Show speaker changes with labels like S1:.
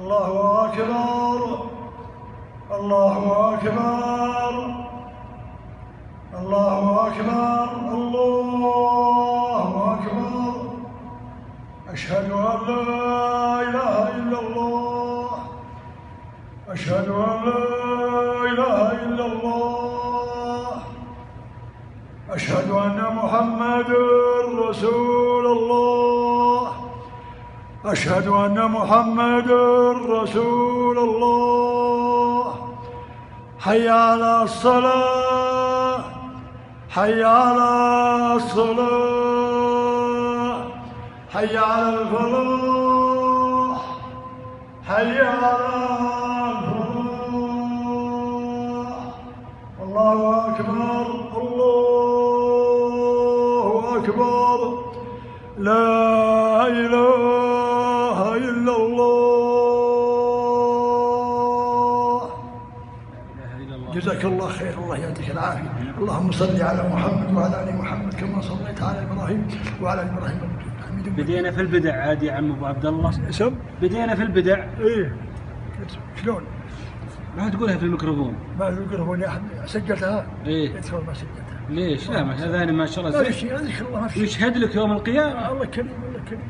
S1: الله أكبر الله أكبر الله أكبر الله أكبر أشهد أن لا إله إلا الله أشهد أن لا إله إلا الله أشهد أن محمد رسول الله أشهد أن محمد رسول الله حي على الصلاة حي على الصلاة حي على الفلاح حي على الفلاح الله أكبر الله أكبر لا إله إلا الله. جزاك الله خير، الله يعطيك العافية. اللهم صل على محمد وعلى آل محمد كما صليت على إبراهيم وعلى آل إبراهيم حميد مجيد.
S2: بدينا في البدع عاد يا عم أبو عبد الله.
S1: سم؟
S2: بدينا في البدع.
S1: إيه. شلون؟
S2: ما تقولها في الميكروفون.
S1: ما في الميكروفون يا أحمد. سجلتها؟
S2: إيه.
S1: ادخل ما سجلتها.
S2: ليش؟ لا ما هذا ما شاء الله.
S1: لا شيء، أذكر الله ما في شيء.
S2: يشهد لك يوم القيامة.
S1: الله كريم الله كريم.